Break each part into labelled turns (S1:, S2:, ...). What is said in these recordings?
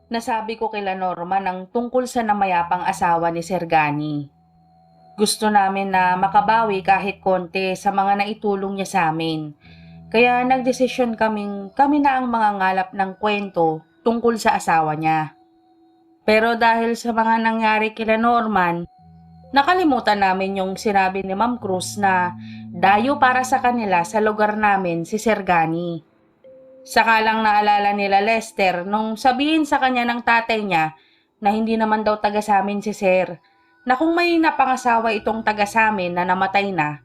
S1: Nasabi ko kila Norma ng tungkol sa namayapang asawa ni Sir Gani. Gusto namin na makabawi kahit konti sa mga naitulong niya sa amin. Kaya nagdesisyon kami na ang mga ngalap ng kwento tungkol sa asawa niya. Pero dahil sa mga nangyari kila Norman, nakalimutan namin yung sinabi ni Ma'am Cruz na dayo para sa kanila sa lugar namin si Sir Gani. Saka lang naalala nila Lester nung sabihin sa kanya ng tatay niya na hindi naman daw taga sa amin si Sir, na kung may napangasawa itong taga sa amin na namatay na,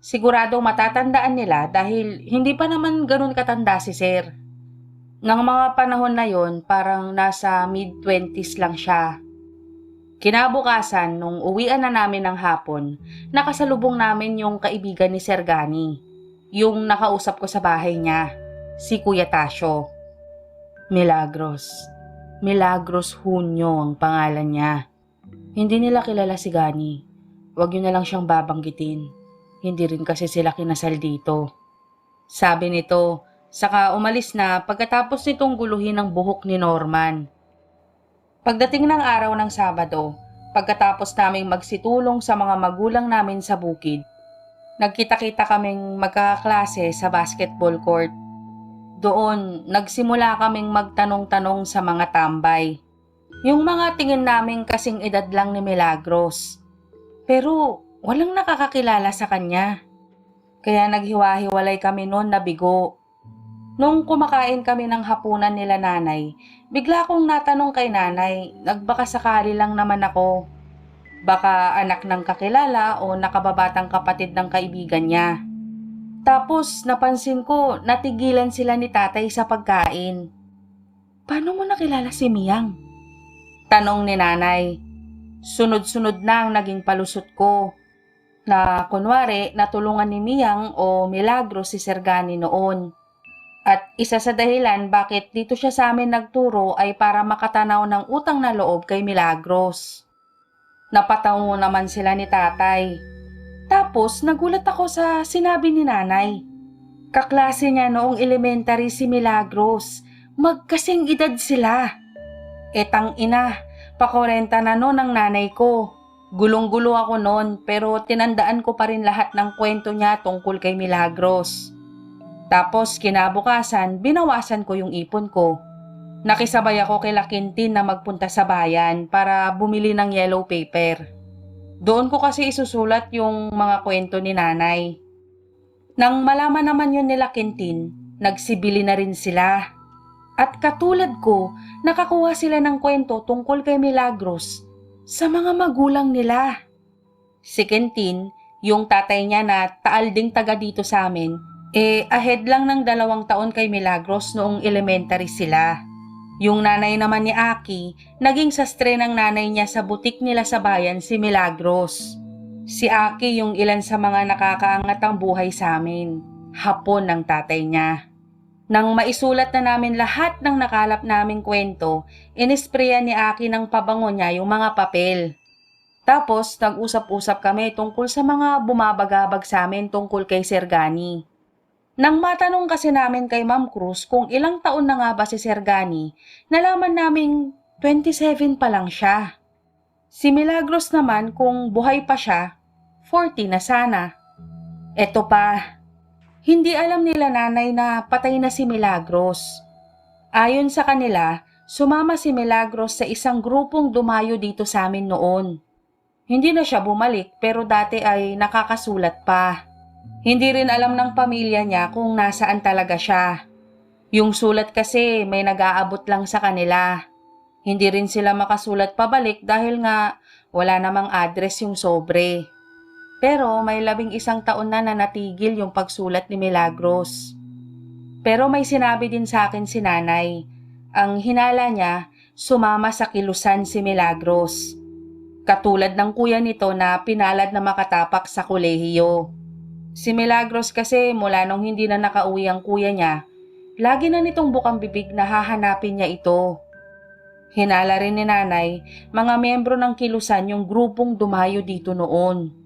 S1: sigurado matatandaan nila dahil hindi pa naman ganun katanda si Sir. Nang mga panahon na yon, parang nasa mid-20s lang siya. Kinabukasan, nung uwian na namin ng hapon, nakasalubong namin yung kaibigan ni Sir Gani, yung nakausap ko sa bahay niya, si Kuya Tasyo. Milagros. Milagros Hunyo ang pangalan niya. Hindi nila kilala si Gani. Huwag yun na lang siyang babanggitin. Hindi rin kasi sila kinasal dito. Sabi nito, saka umalis na pagkatapos nitong guluhin ang buhok ni Norman. Pagdating ng araw ng Sabado, pagkatapos naming magsitulong sa mga magulang namin sa bukid, nagkita-kita kaming magkakaklase sa basketball court. Doon, nagsimula kaming magtanong-tanong sa mga tambay. Yung mga tingin namin kasing edad lang ni Milagros. Pero walang nakakakilala sa kanya. Kaya naghiwa-hiwalay kami noon na bigo. Nung kumakain kami ng hapunan nila nanay, bigla akong natanong kay nanay, nagbaka sakali lang naman ako. Baka anak ng kakilala o nakababatang kapatid ng kaibigan niya. Tapos napansin ko natigilan sila ni tatay sa pagkain. Paano mo nakilala si Miyang? Tanong ni nanay. Sunod-sunod na ang naging palusot ko. Na kunwari natulungan ni Miyang o Milagro si Sir Gani noon. At isa sa dahilan bakit dito siya sa amin nagturo ay para makatanaw ng utang na loob kay Milagros. Napatawa naman sila ni tatay. Tapos nagulat ako sa sinabi ni nanay. Kaklase niya noong elementary si Milagros. Magkasing edad sila. Etang ina, pa-40 na noon ang nanay ko. Gulong-gulo ako noon pero tinandaan ko pa rin lahat ng kwento niya tungkol kay Milagros. Tapos kinabukasan, binawasan ko yung ipon ko. Nakisabay ako kay Quintin na magpunta sa bayan para bumili ng yellow paper. Doon ko kasi isusulat yung mga kwento ni nanay. Nang malaman naman yun nila Quintin, nagsibili na rin sila. At katulad ko, nakakuha sila ng kwento tungkol kay Milagros sa mga magulang nila. Si Quintin, yung tatay niya na taal ding taga dito sa amin, ahead lang ng 2 taon kay Milagros noong elementary sila. Yung nanay naman ni Aki, naging sastre ng nanay niya sa butik nila sa bayan si Milagros. Si Aki yung ilan sa mga nakakaangat ang buhay sa amin. Hapon ng tatay niya. Nang maisulat na namin lahat ng nakalap naming kwento, inisprayan ni Aki ng pabango niya yung mga papel. Tapos nag-usap-usap kami tungkol sa mga bumabagabag sa amin tungkol kay Sir Gani. Nang matanong kasi namin kay Ma'am Cruz kung ilang taon na nga ba si Sir Gani, nalaman naming 27 pa lang siya. Si Milagros naman kung buhay pa siya, 40 na sana. Eto pa, hindi alam nila nanay na patay na si Milagros. Ayon sa kanila, sumama si Milagros sa isang grupong dumayo dito sa amin noon. Hindi na siya bumalik pero dati ay nakakasulat pa. Hindi rin alam ng pamilya niya kung nasaan talaga siya. Yung sulat kasi may nag-aabot lang sa kanila. Hindi rin sila makasulat pabalik dahil nga wala namang address yung sobre. Pero may 11 taon na natigil yung pagsulat ni Milagros. Pero may sinabi din sa akin si nanay. Ang hinala niya, sumama sa kilusan si Milagros. Katulad ng kuya nito na pinalad na makatapak sa kolehiyo. Si Milagros kasi mula nung hindi na nakauwi ang kuya niya, lagi na nitong bukang bibig na hahanapin niya ito. Hinala rin ni nanay, mga miyembro ng kilusan yung grupong dumayo dito noon.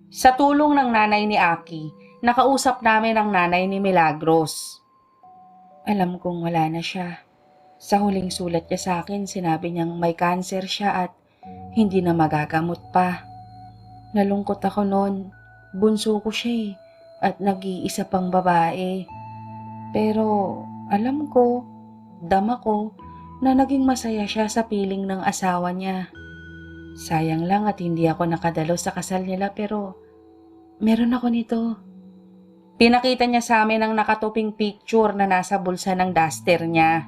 S1: Sa tulong ng nanay ni Aki, nakausap namin ang nanay ni Milagros. Alam kong wala na siya. Sa huling sulat niya sa akin, sinabi niyang may cancer siya at hindi na magagamot pa. Nalungkot ako noon. Bunso ko siya at nag-iisa pang babae. Pero alam ko, dama ko, na naging masaya siya sa piling ng asawa niya. Sayang lang at hindi ako nakadalo sa kasal nila pero meron ako nito. Pinakita niya sa amin ang nakatuping picture na nasa bulsa ng duster niya.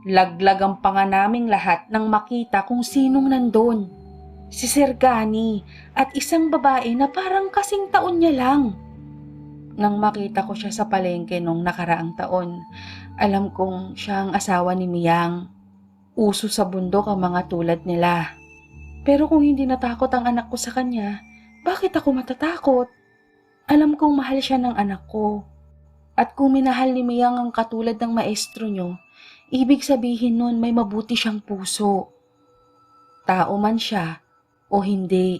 S1: Laglag ang panga naming lahat nang makita kung sinong nandun. Si Sergani at isang babae na parang kasing taon niya lang. Nang makita ko siya sa palengke nung nakaraang taon, alam kong siya ang asawa ni Miyang. Uso sa bundok ang mga tulad nila. Pero kung hindi natakot ang anak ko sa kanya, bakit ako matatakot? Alam kong mahal siya ng anak ko. At kung minahal ni Miyang ang katulad ng maestro nyo, ibig sabihin nun may mabuti siyang puso. Tao man siya o hindi.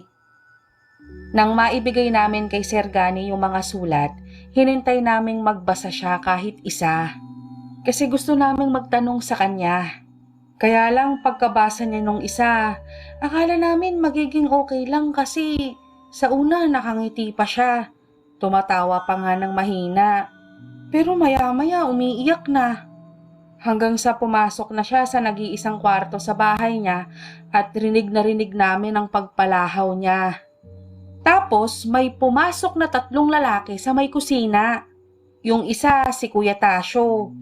S1: Nang maibigay namin kay Sergani yung mga sulat, hinintay naming magbasa siya kahit isa. Kasi gusto naming magtanong sa kanya. Kaya lang pagkabasa niya nung isa, akala namin magiging okay lang kasi sa una nakangiti pa siya. Tumatawa pa nga ng mahina. Pero maya-maya umiiyak na. Hanggang sa pumasok na siya sa nag-iisang kwarto sa bahay niya at rinig na rinig namin ang pagpalahaw niya. Tapos may pumasok na 3 lalaki sa may kusina. Yung isa si Kuya Tasyo.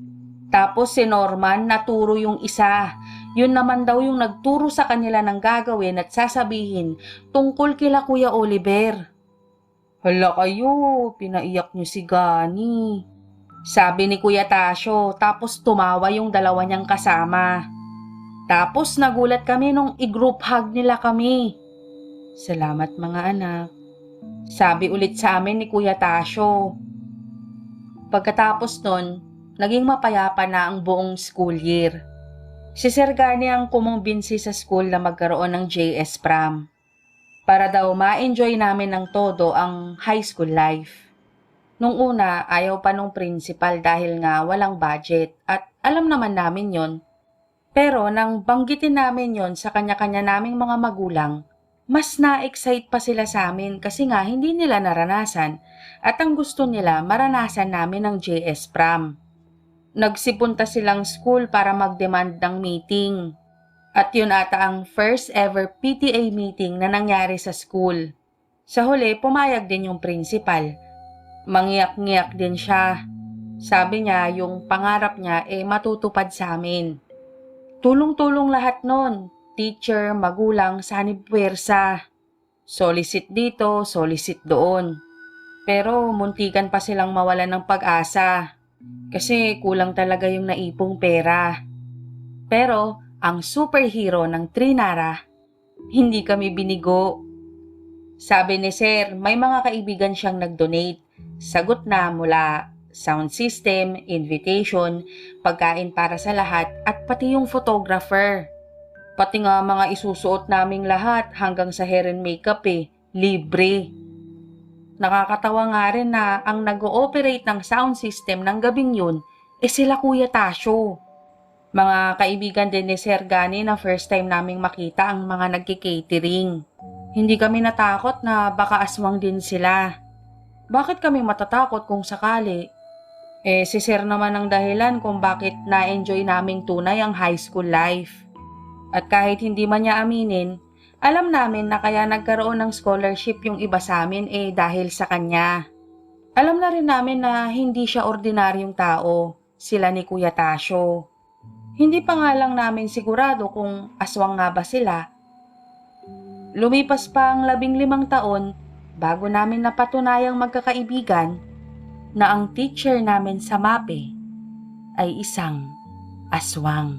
S1: Tapos si Norman naturo yung isa. Yun naman daw yung nagturo sa kanila ng gagawin at sasabihin tungkol kila Kuya Oliver. Hala kayo, pinaiyak niyo si Gani. Sabi ni Kuya Tasyo, tapos tumawa yung dalawa niyang kasama. Tapos nagulat kami nung i-group hug nila kami. Salamat mga anak. Sabi ulit sa amin ni Kuya Tasyo. Pagkatapos nun, naging mapayapa na ang buong school year. Si Sergani ang kumumbinsi sa school na magkaroon ng JS Prom. Para daw ma-enjoy namin ng todo ang high school life. Nung una, ayaw pa nung principal dahil nga walang budget at alam naman namin yon. Pero nang banggitin namin yon sa kanya-kanya naming mga magulang, mas na-excite pa sila sa amin kasi nga hindi nila naranasan at ang gusto nila maranasan namin ang JS Prom. Nagsipunta silang school para mag-demand ng meeting. At yun ata ang first ever PTA meeting na nangyari sa school. Sa huli, pumayag din yung principal. Mangiyak-ngiyak din siya. Sabi niya yung pangarap niya matutupad sa amin. Tulong-tulong lahat nun. Teacher, magulang, sanib puwersa. Solicit dito, solicit doon. Pero muntikan pa silang mawalan ng pag-asa. Kasi kulang talaga yung naipong pera. Pero ang superhero ng Trinara, hindi kami binigo. Sabi ni Sir, may mga kaibigan siyang nag-donate. Sagot na mula sound system, invitation, pagkain para sa lahat at pati yung photographer. Pati nga mga isusuot naming lahat hanggang sa hair and makeup libre. Nakakatawa nga rin na ang nag-ooperate ng sound system ng gabing yun sila Kuya Tasyo. Mga kaibigan din ni Sir Gani na first time naming makita ang mga nagki-catering. Hindi kami natakot na baka aswang din sila. Bakit kami matatakot kung sakali? Si Sir naman ang dahilan kung bakit na-enjoy naming tunay ang high school life. At kahit hindi man niya aminin, alam namin na kaya nagkaroon ng scholarship yung iba sa amin dahil sa kanya. Alam na rin namin na hindi siya ordinaryong tao, sila ni Kuya Tasyo. Hindi pa nga lang namin sigurado kung aswang nga ba sila. Lumipas pa ang 15 taon bago namin napatunayang magkakaibigan na ang teacher namin sa MAPE ay isang aswang.